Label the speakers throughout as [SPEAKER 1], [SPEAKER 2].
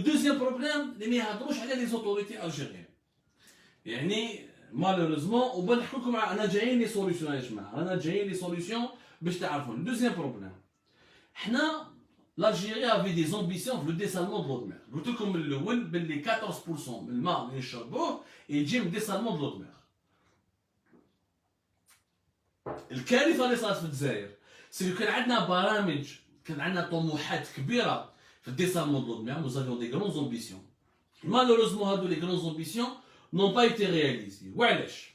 [SPEAKER 1] deuxième problème, اللي ما يهضروش على les autorités algériennes. يعني malheureusement وبان نحكي لكم انا جايين لي سوليسيون يا جماعه، رانا جايين لي سوليسيون باش تعرفوا. Le deuxième problème, حنا l'Algérie avait des ambitions في le dessalement de l'eau de mer. قلت لكم من الاول باللي 14% من الماء اللي نشربوه يجي من dessalement de l'eau de mer. الكارثه اللي صارت في الجزائر سي كان عندنا برامج، كان عندنا طموحات كبيره في الديسالمون دو لو دو مير. Nous avions des grandes ambitions. Malheureusement هادو les grandes ambitions n'ont pas été réalisées. وعلاش؟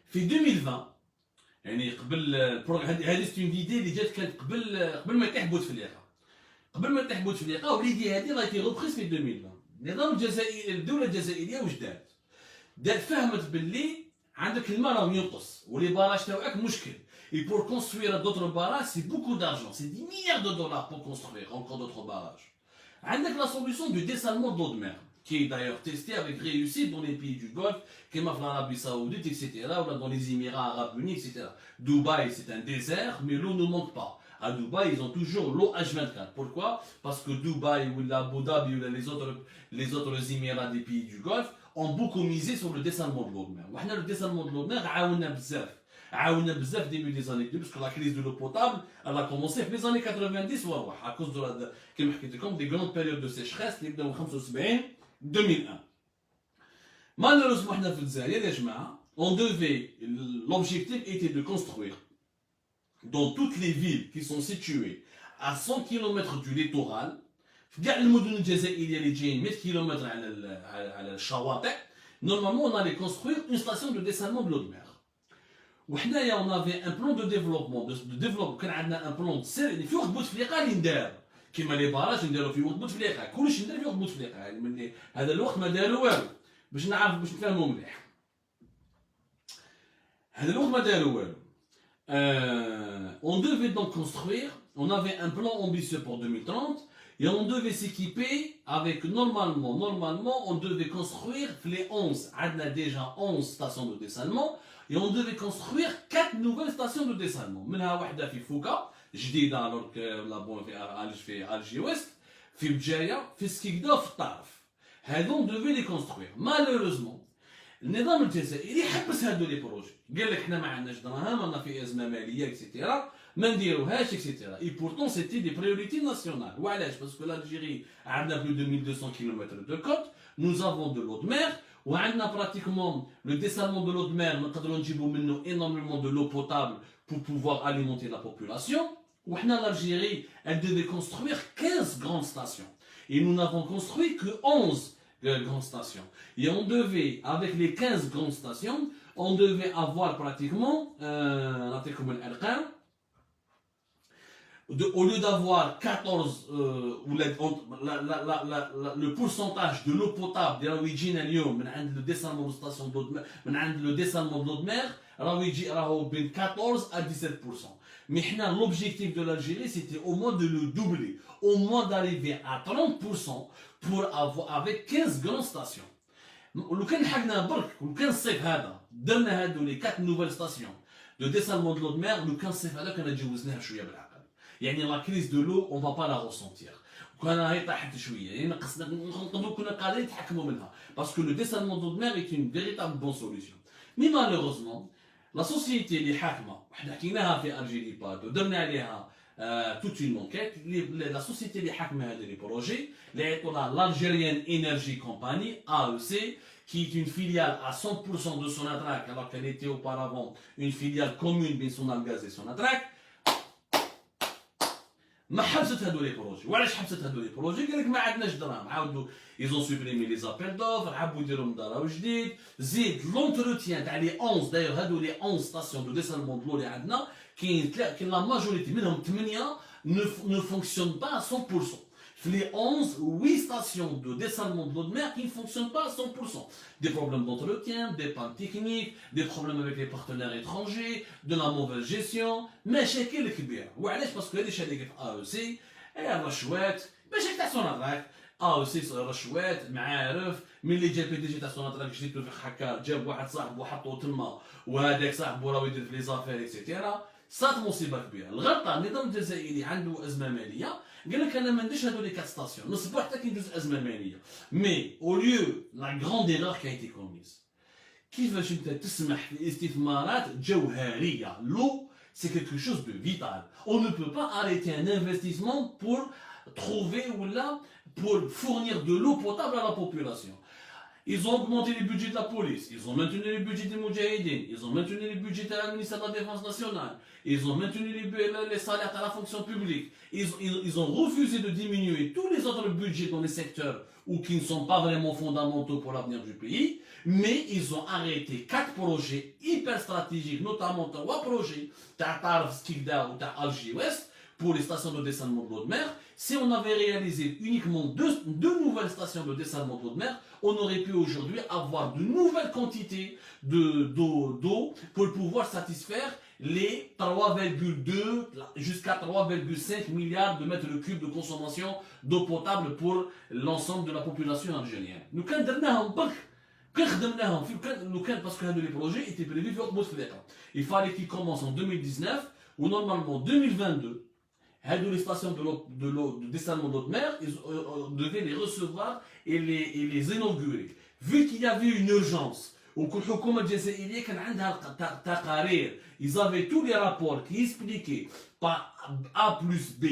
[SPEAKER 1] في 2020 يعني قبل هذه ستون ليدي اللي جات كانت قبل ما يطيح بوتفليقه. قبل ما يطيح بوتفليقه وليدي هذه راهي روبريس في 2020. النظام الجزائري الدوله الجزائريه واش دارت فهمت باللي عندك الماء راه ينقص ولي باراج تاعك مشكل. Et pour construire d'autres barrages, c'est beaucoup d'argent, c'est 10 milliards de dollars pour construire encore d'autres barrages. عندك la solution du dessalement de l'eau de mer, qui est d'ailleurs testée avec réussite dans les pays du Golfe, comme en Arabie Saoudite, etc., ou dans les Émirats Arabes Unis, etc. Dubaï, c'est un désert, mais l'eau ne manque pas. À Dubaï, ils ont toujours l'eau H24. Pourquoi? Parce que Dubaï ou Abu Dhabi ou les autres Émirats des pays du Golfe ont beaucoup misé sur le dessalement de l'eau de mer. Le dessalement de l'eau de mer عاونا بزاف début des années 2000 parce que la crise de l'eau potable elle a commencé في les années 90 وروح à cause de كما حكيت لكم des grandes périodes de sécheresse اللي بداو 75 2001. Malheureusement حنا في الجزائر يا جماعه l'objectif était de construire dans toutes les villes qui sont situées à 100 km du littoral في كاع المدن الجزائريه اللي جايين 100 km على الشواطئ. Normalement on allait construire une station de dessalement de l'eau de mer. وحنايا on avait un plan de développement كان عندنا un plan سير في وقت بوتفليقه اللي ندار كيما لي باراج نديرو في وقت بوتفليقه كلشي ندير في وقت بوتفليقه. يعني من هذا الوقت ما داروا والو باش نعرف باش نفهموا مليح. هذا الوقت ما داروا والو. On devait donc construire, on avait un plan ambitieux pour 2030 et on devait s'équiper avec normalement on devait construire les 11. On a déjà 11 stations de dessalement et on devait construire 4 nouvelles stations de dessalement. منها واحدة في فوكا جديدة alors que لابون في الجي ويست في بجاية في سكيكدا في الطرف. هذو on devait les construire. Malheureusement النظام الجزائري حبس هادو لي بروجي قال لك حنا ما عندناش دراهم رانا في ازمه ماليه اكسيتيرا ما نديروهاش اكسيتيرا. اي بورتون سيتي دي بريوريتي ناسيونال. وعلاش؟ باسكو لالجيري عندنا بلو دو 1200 كيلومتر دو كوت nous avons de l'eau de mer وعندنا pratiquement le dessalement de l'eau de mer نقدروا نجيبوا منه énormément de l'eau potable pour pouvoir alimenter la population. وحنا l'Algérie elle devait construire 15 grandes stations et nous n'avons construit que 11 grandes stations. Et on devait, avec les 15 grandes stations, on devait avoir pratiquement, au lieu d'avoir 14, le pourcentage de l'eau potable, le dessalement de station d'eau de mer, le dessalement de l'eau de mer, 14 à 17%. Mais l'objectif de l'Algérie, c'était au moins de le doubler, au moins d'arriver à 30% pour avoir avec 15 grandes stations. لو كان حقنا برك لو كان الصيف هذا درنا هادو لي 4 نوفيل ستاسيون دو ديسالمون دو لو مير لو كان الصيف هذا كنا تجوزناه شويه بالعقل. يعني لا كريز دو لو اون فا با لا ريسونتير كان هي طاحت شويه يعني نقصنا نقدروا كنا قادرين نتحكموا منها باسكو لو ديسالمون دو مير ايت اون فيريتابل بون سوليسيون. مي مالوغوزمون لا سوسيتي اللي حاكمه وحنا حكيناها في الجيري باد ودرنا عليها toute une enquête. La société qui a les projets, l'Algerian Energy Company, AEC, qui est une filiale à 100% de Sonatrach, alors qu'elle était auparavant une filiale commune de Sonalgaz et Sonatrach, ما حبست هادو لي بروجي. وعلاش حبست هادو لي بروجي؟ قال لك ما عندناش دراهم. عاودوا ايزون سوبريمي لي زابيل دوفر حبوا يديروا مدراو جديد. زيد لونتروتيان تاع لي 11 داير هادو لي 11 ستاسيون دو ديسالمون دو لو اللي عندنا كاين لا ماجوريتي منهم 8 ne fonctionnent pas à 100%. Les 11, 8 stations de dessalement de l'eau de mer qui ne fonctionnent pas à 100%. Des problèmes d'entretien, des pannes techniques, des problèmes avec les partenaires étrangers, de la mauvaise gestion. Mais chez qui le kibir? Parce que les chèques AEC, et الرشوات ماشي تاع سوناتراك. AEC رشوات معارف من اللي جا بي دي جي تاع سوناتراك جديد في حكا جاب واحد صاحبو حطو تما وهذاك صاحبو راه يدير في لي زافير اكسيتيرا. صارت مصيبه كبيره. الغلطه النظام الجزائري عنده ازمه ماليه، قال لك انا ما نديرش هذو لي 4 ستاسيون نصبوا حتى كي ندوز ازمه ماليه. مي او ليو لا غروند ايرور كي ايتي كوميز، كيفاش انت تسمح باستثمارات جوهريه؟ لو سي كيلكو شوز دو فيتال. اون نو بو با اريتي ان انفستيسمون بور trouver ou là pour fournir de l'eau potable à la population. Ils ont augmenté les budgets de la police, ils ont maintenu les budgets des Moudjahidines, ils ont maintenu les budgets de la ministère de la Défense nationale, ils ont maintenu les salaires à la fonction publique, ils ont refusé de diminuer tous les autres budgets dans les secteurs ou qui ne sont pas vraiment fondamentaux pour l'avenir du pays, mais ils ont arrêté 4 projets hyper stratégiques, notamment 3 projets, Tartarv, Skikda ou Alger Ouest, pour les stations de dessalement de l'eau de mer. Si on avait réalisé uniquement deux nouvelles stations de dessalement de l'eau de mer, on aurait pu aujourd'hui avoir de nouvelles quantités d'eau pour pouvoir satisfaire les 3,2 jusqu'à 3,5 milliards de mètres cubes de consommation d'eau potable pour l'ensemble de la population algérienne. Nous parce que les projets étaient prévus pour il fallait qu'ils commencent en 2019 ou normalement 2022. Les stations de dessalement de l'eau de mer, ils devaient les recevoir et les inaugurer. Vu qu'il y avait une urgence, ils avaient tous les rapports qui expliquaient par A plus B,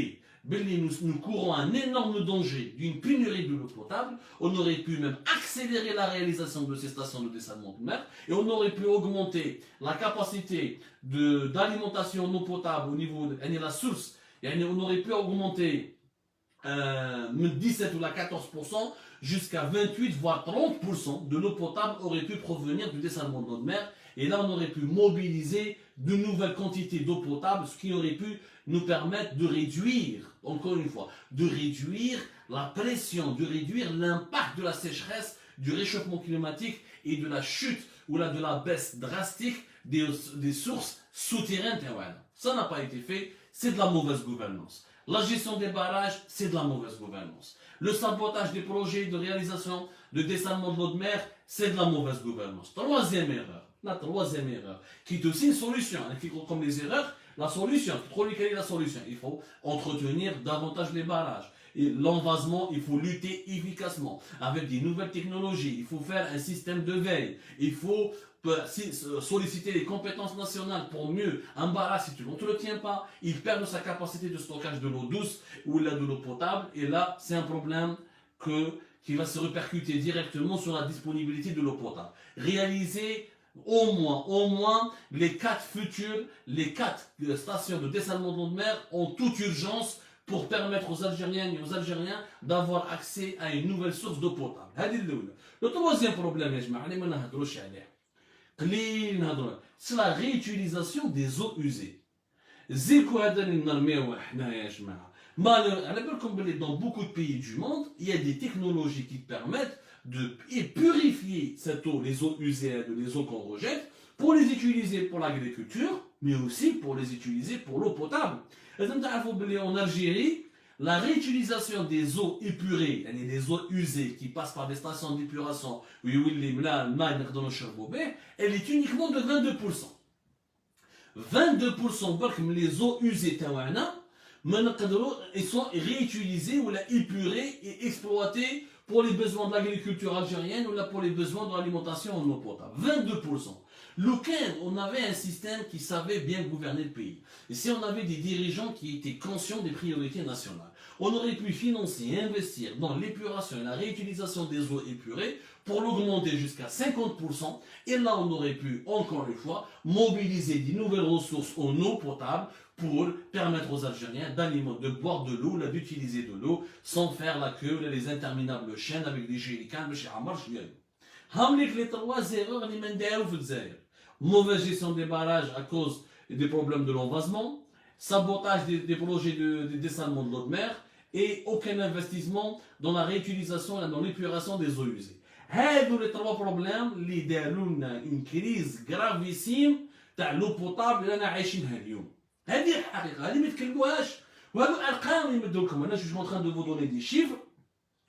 [SPEAKER 1] nous courons un énorme danger d'une pénurie de l'eau potable. On aurait pu même accélérer la réalisation de ces stations de dessalement de mer et on aurait pu augmenter la capacité d'alimentation en eau potable au niveau de la source. On aurait pu augmenter 17 ou 14% jusqu'à 28 voire 30% de l'eau potable aurait pu provenir du dessalement de l'eau de mer. Et là, on aurait pu mobiliser de nouvelles quantités d'eau potable, ce qui aurait pu nous permettre de réduire, encore une fois, de réduire la pression, de réduire l'impact de la sécheresse, du réchauffement climatique et de la chute ou de la baisse drastique des sources souterraines. Ça n'a pas été fait. C'est de la mauvaise gouvernance. La gestion des barrages, c'est de la mauvaise gouvernance. Le sabotage des projets de réalisation de dessalement de l'eau de mer, c'est de la mauvaise gouvernance. Troisième erreur, qui est aussi une solution, comme les erreurs, la solution, quelle est la solution? Il faut entretenir davantage les barrages. Et l'envasement, il faut lutter efficacement avec des nouvelles technologies. Il faut faire un système de veille. Il faut solliciter les compétences nationales pour mieux. Un barrage, si tu ne l'entretiens pas, il perd de sa capacité de stockage de l'eau douce ou de l'eau potable. Et là, c'est un problème qui va se répercuter directement sur la disponibilité de l'eau potable. Réaliser au moins les 4 stations de dessalement de l'eau de mer en toute urgence pour permettre aux Algériennes et aux Algériens d'avoir accès à une nouvelle source d'eau potable. Le troisième problème, c'est la réutilisation des eaux usées. Dans beaucoup de pays du monde, il y a des technologies qui permettent de purifier cette eau, les eaux usées, les eaux qu'on rejette, pour les utiliser pour l'agriculture, mais aussi pour les utiliser pour l'eau potable. En Algérie, la réutilisation des eaux épurées, les eaux usées qui passent par des stations d'épuration, elle est uniquement de 22%. 22% les eaux usées, ils sont réutilisées ou épurées et exploitées pour les besoins de l'agriculture algérienne ou pour les besoins de l'alimentation en eau potable. 22%. Lequel on avait un système qui savait bien gouverner le pays. Et si on avait des dirigeants qui étaient conscients des priorités nationales, on aurait pu financer et investir dans l'épuration et la réutilisation des eaux épurées pour l'augmenter jusqu'à 50%. Et là, on aurait pu, encore une fois, mobiliser des nouvelles ressources en eau potable pour permettre aux Algériens de boire de l'eau, d'utiliser de l'eau, sans faire la queue, les interminables chaînes avec des jerrycans, les 3 erreurs les mauvaise gestion des barrages à cause des problèmes de l'envasement, sabotage des projets de dessalement de l'eau de mer et aucun investissement dans la réutilisation et dans l'épuration des eaux usées. Les 3 problèmes qui donnent une crise gravissime de l'eau potable اللي انا عايشينها اليوم. هذه الحقيقه، هذه ما تكلموهاش، وهذو الارقام اللي يمدوا لكم. انا je suis en train de vous donner des chiffres,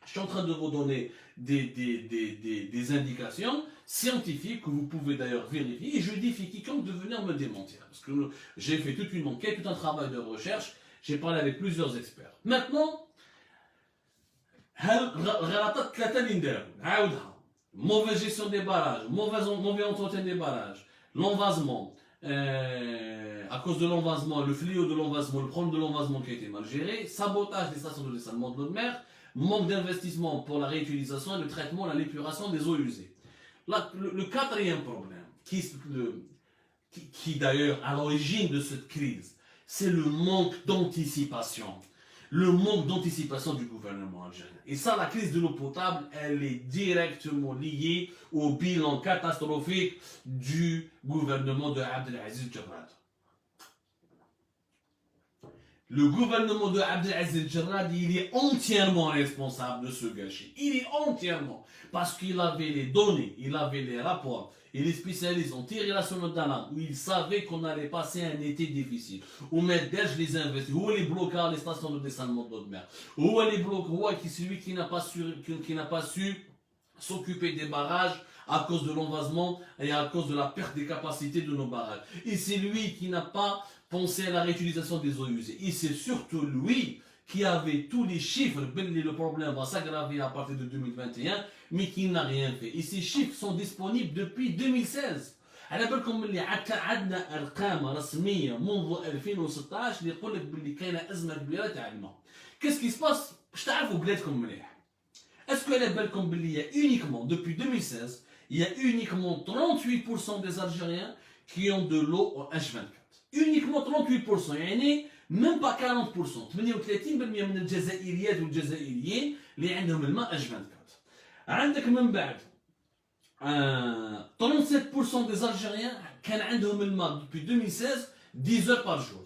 [SPEAKER 1] je suis en train de vous donner des indications scientifiques que vous pouvez d'ailleurs vérifier, et je défie quiconque de venir me démentir, parce que j'ai fait toute une enquête, tout un travail de recherche, j'ai parlé avec plusieurs experts. Maintenant, mauvaise gestion des barrages, mauvais entretien des barrages, l'envasement, à cause de l'envasement, le fléau de l'envasement, le problème de l'envasement qui a été mal géré, sabotage des stations de dessalement de l'eau de mer, manque d'investissement pour la réutilisation et le traitement, la l'épuration des eaux usées. Là, le quatrième problème, qui d'ailleurs à l'origine de cette crise, c'est le manque d'anticipation. Le manque d'anticipation du gouvernement algérien. Et ça, la crise de l'eau potable, elle est directement liée au bilan catastrophique du gouvernement de Abdelaziz Jarrad. Le gouvernement de Abdelaziz Jarrad, il est entièrement responsable de ce gâchis. Il est entièrement. Parce qu'il avait les données, il avait les rapports, et les spécialistes ont tiré la sonnette d'alarme, où ils savaient qu'on allait passer un été difficile. Où Medej les investit, où les bloqueurs, les stations de dessalement d'eau de mer, où les bloqueurs, celui qui n'a pas su s'occuper des barrages à cause de l'envasement et à cause de la perte des capacités de nos barrages. Et c'est lui qui n'a pas pensé à la réutilisation des eaux usées. Et c'est surtout lui qui avait tous les chiffres, le problème va s'aggraver à partir de 2021, mais qui n'a rien fait. Et ces chiffres sont disponibles depuis 2016. على بالكم اللي عندنا ارقام رسميه منذ 2016 اللي يقول لك باللي كاينه ازمه كبيره تاع الماء. Qu'est-ce qui se passe؟ باش تعرفوا بلادكم مليح. Est-ce que على بالكم باللي y a uniquement depuis 2016 il y a uniquement 38% des Algériens qui ont de l'eau en H24. Uniquement 38%. يعني même pas 40%. 38% من الجزائريات والجزائريين اللي عندهم الماء H24. عندك من بعد 37% des Algériens كان عندهم الماء depuis 2016 10 heures par jour.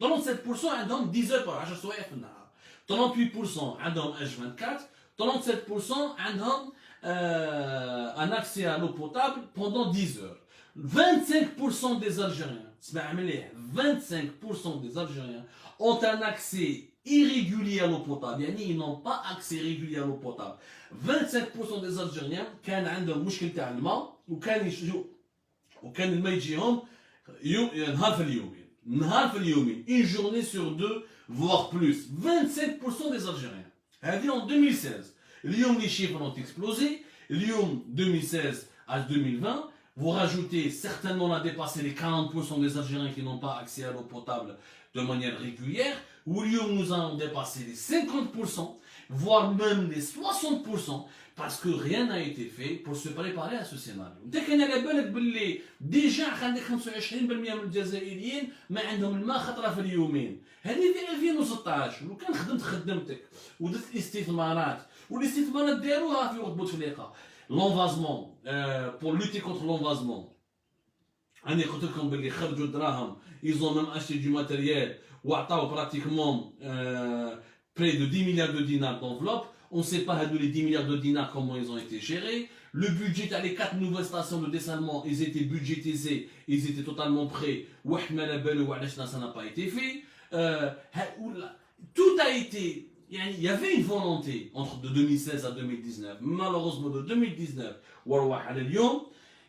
[SPEAKER 1] 37% عندهم 10 heures par 10 سوايع في النهار. 38% عندهم H24. 37% عندهم un accès à l'eau potable pendant 10 heures. 25% des Algériens, 25% des Algériens ont un accès irrégulier à l'eau potable. يعني ils n'ont pas accès régulier à l'eau potable. 25% des Algériens كان عندهم مشكل تاع الماء وكان الماء يجيهم نهار في اليومين. Une journée sur deux, voire plus. 25% des Algériens. هذه en 2016. اليوم les chiffres ont explosé. اليوم 2016 à 2020. Vous rajoutez, certainement on a dépassé les 40% des Algériens qui n'ont pas accès à l'eau potable de manière régulière. Ou nous avons dépassé les 50%, voire même les 60%, parce que rien n'a été fait pour se préparer à ce scénario. Dès qu'on a la بالك باللي déjà عندك 25% من الجزائريين ما عندهم الماء خطرة في اليومين. هذه في 2016 لو كان خدمتك ودرت الاستثمارات والاستثمارات داروها في وقت بوتفليقة. L'envasement, pour lutter contre l'envasement, ils ont même acheté du matériel, ou pratiquement près de 10 milliards de dinars d'enveloppe. On ne sait pas les 10 milliards de dinars comment ils ont été gérés. Le budget, les 4 nouvelles stations de dessalement, ils étaient budgétisés, ils étaient totalement prêts. Ça n'a pas été fait. Tout a été... Il y avait une volonté entre de 2016 à 2019. Malheureusement, de 2019,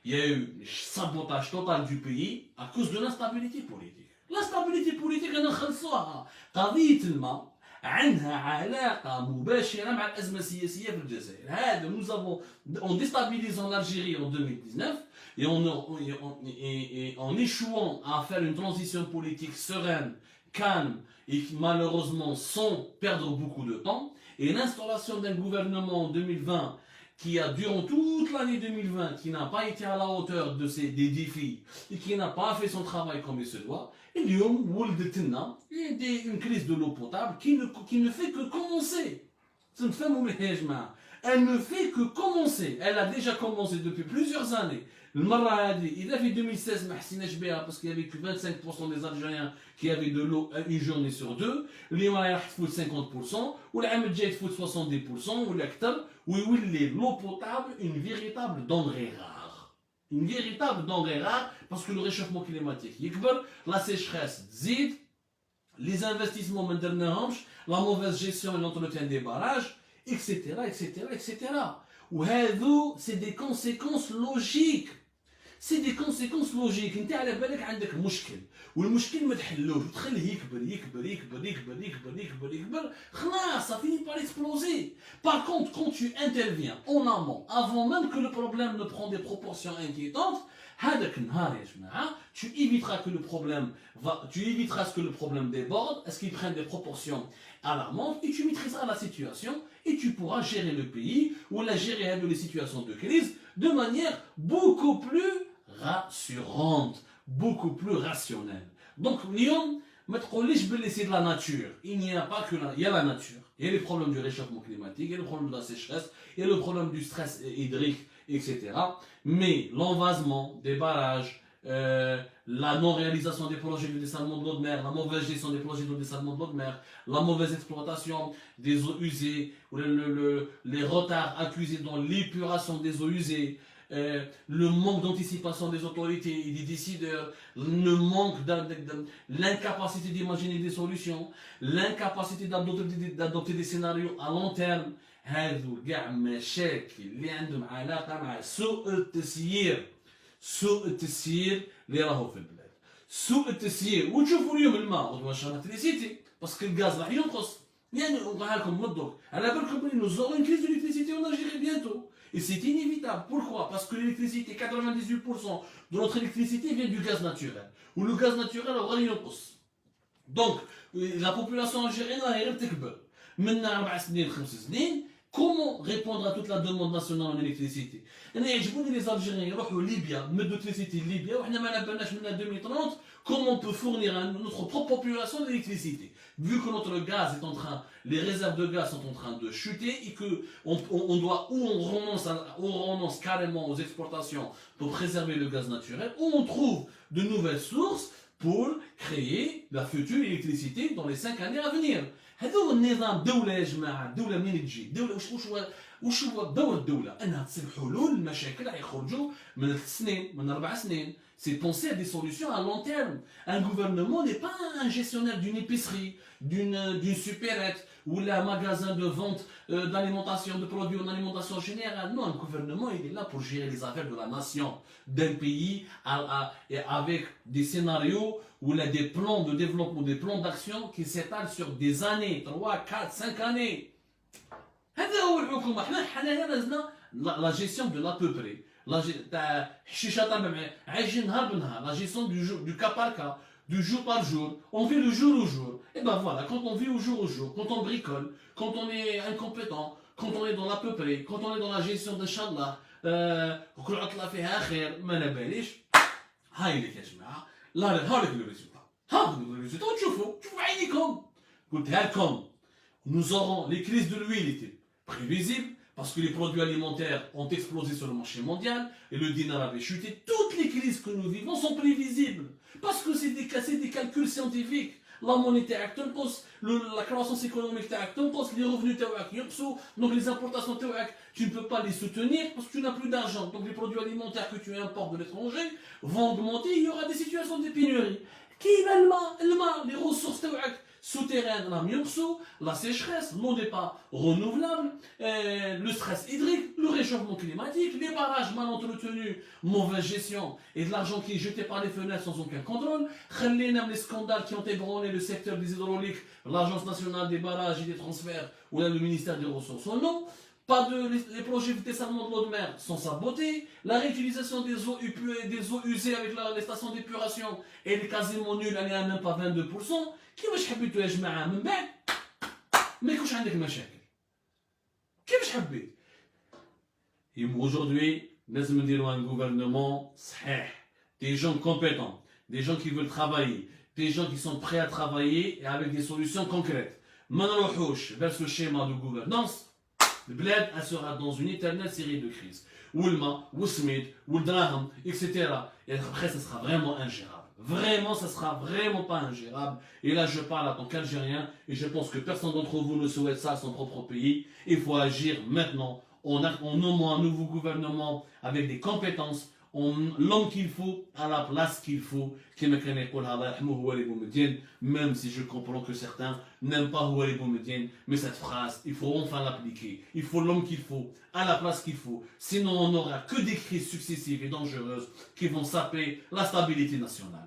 [SPEAKER 1] il y a eu un sabotage total du pays à cause de l'instabilité politique. L'instabilité politique, elle نخلصوها. قضية الماء عندها علاقة مباشرة مع الأزمة السياسية في الجزائر. هذا nous avons en déstabilisant l'Algérie en 2019 et en échouant à faire une transition politique sereine, calme et qui malheureusement sans perdre beaucoup de temps, et l'installation d'un gouvernement en 2020 qui a durant toute l'année 2020 qui n'a pas été à la hauteur des défis et qui n'a pas fait son travail comme il se doit, اليوم ولدتنا une crise de l'eau potable qui ne fait que commencer. Elle ne fait que commencer. Elle a déjà commencé depuis plusieurs années. المرة هذه إذا في 2016 ما حسيناش بها parce qu'il y avait que 25% des Algériens qui avaient de l'eau une journée sur deux. اليوم راح تفوت 50% والعام الجاي تفوت 70% ولا أكثر ويولي l'eau potable une véritable denrée rare. Une véritable denrée rare parce que le réchauffement climatique يكبر, la sécheresse تزيد, les investissements ما درناهمش, la mauvaise gestion et l'entretien des barrages, etc., etc., etc. وهذو سي دي كونسيكونس لوجيك. سي دي كونسيكونس لوجيك. انت على بالك عندك مشكل والمشكل ما تحلوش وتخليه يكبر يكبر يكبر يكبر يكبر يكبر يكبر خلاص ça finit par exploser. Par contre, quand tu interviens en amont, avant même que le problème ne prend des proportions inquiétantes, هذاك النهار يا جماعه tu éviteras que le problème tu éviteras ce que le problème déborde, est-ce qu'il prenne des proportions alarmantes, et tu maîtriseras la situation et tu pourras gérer le pays ou la gérer les situations de crise de manière beaucoup plus rassurante, beaucoup plus rationnelle. Donc اليوم ما تقوليش باللي c'est de la nature. Il n'y a pas que il y a la nature, il y a les problèmes du réchauffement climatique, il y a le problème de la sécheresse, il y a le problème du stress hydrique, etc. Mais l'envasement des barrages, la non-réalisation des projets de dessalement de l'eau de mer, la mauvaise gestion des projets de dessalement de l'eau de mer, la mauvaise exploitation des eaux usées, ou les retards accusés dans l'épuration des eaux usées, le manque d'anticipation des autorités et des décideurs, l'incapacité d'imaginer des solutions, l'incapacité d'adopter des scénarios à long terme. هذو كاع مشاكل اللي عندهم علاقه مع سوء التسيير اللي راهو في البلاد. سوء التسيير وتشوفوا اليوم الماء واش الكتريسيتي باسكو الغاز راح ينقص. يعني نقولها لكم من الدرك على بالكم بلي nous aurons une crise de l'électricité en Algérie bientôt. Et c'est inévitable. Pourquoi? Parce que l'électricité, 98% de notre électricité vient du gaz naturel. Ou le gaz naturel راهو ينقص. Donc la population algérienne راهي غير تكبر. من 4 سنين 5 سنين. Comment répondre à toute la demande nationale en électricité? أنا يعجبوني les Algériens يروحوا ليبيا مدوا électricité ليبيا وإحنا ما نبناش من 2030 comment on peut fournir à notre propre population d'électricité. Vu que notre gaz est en train, les réserves de gaz sont en train de chuter et que on doit ou on renonce carrément aux exportations pour préserver le gaz naturel, ou on trouve de nouvelles sources pour créer la future électricité dans les 5 années à venir. هذا هو النظام. دولة يا جماعة، الدولة منين تجي؟ الدولة وش هو دور الدولة؟ أنها تصيب حلول المشاكل راح يخرجوا من 3 سنين من 4 سنين. C'est penser à des solutions à long terme. Un gouvernement n'est pas un gestionnaire d'une épicerie, d'une supérette ou un magasin de vente d'alimentation, de produits en alimentation générale. Non, un gouvernement il est là pour gérer les affaires de la nation, d'un pays avec des scénarios ou là, des plans de développement, des plans d'action qui s'étalent sur des années, 3, 4, 5 années. هذا هو الحكومة. حنا لازمنا la gestion de l'à peu près. La gestion du cas par cas, du jour par jour, on vit le jour au jour. Et ben voilà, quand on vit au jour, quand on bricole, quand on est incompétent, quand on est dans l'à peu près, quand on est dans la gestion de Inch'Allah, وكل عطلة فيها خير ما نباليش. هاي لك يا جماعة. هاولك لو ريزولتا. هاولك لو ريزولتا وتشوفوا عينيكم. قلتها لكم. Nous aurons les crises de l'huile étaient prévisibles. Parce que les produits alimentaires ont explosé sur le marché mondial et le dinar avait chuté. Toutes les crises que nous vivons sont prévisibles. Parce que c'est des calculs scientifiques. La monnaie تاعك تنقص, la croissance économique تاعك تنقص, les revenus تاعك ينقصوا, donc les importations تاعك, tu ne peux pas les soutenir parce que tu n'as plus d'argent. Donc les produits alimentaires que tu importes de l'étranger vont augmenter, il y aura des situations de pénurie. Les ressources تاعك souterraines, la sécheresse, l'eau n'est pas renouvelable, le stress hydrique, le réchauffement climatique, les barrages mal entretenus, mauvaise gestion et de l'argent qui est jeté par les fenêtres sans aucun contrôle, les scandales qui ont ébranlé le secteur des hydrauliques, l'Agence nationale des barrages et des transferts ou là, le ministère des ressources en eau, les projets de dessalement de l'eau de mer sont sabotés, la réutilisation des eaux usées avec les stations d'épuration est quasiment nulle, elle n'est même pas 22%. كيفاش حبيتوا يا جماعه من بعد ما يكونش عندك مشاكل؟ كيفاش حبيت؟ Aujourd'hui لازم نديروا un gouvernement صحيح, des gens compétents, des gens qui veulent travailler, des gens qui sont prêts à travailler et avec des solutions concrètes. ما نروحوش vers ce schéma de gouvernance. البلاد elle sera dans une éternelle série de crises. والماء والسميد والدراهم etc. Et après ça sera vraiment ingérable. Vraiment, ça sera vraiment pas ingérable. Et là, je parle en tant qu'Algérien, et je pense que personne d'entre vous ne souhaite ça à son propre pays. Il faut agir maintenant en nommant un nouveau gouvernement avec des compétences, l'homme qu'il faut à la place qu'il faut. Même si je comprends que certains n'aiment pas Houari Boumedienne, mais cette phrase, il faut enfin l'appliquer. Il faut l'homme qu'il faut à la place qu'il faut. Sinon, on n'aura que des crises successives et dangereuses qui vont saper la stabilité nationale.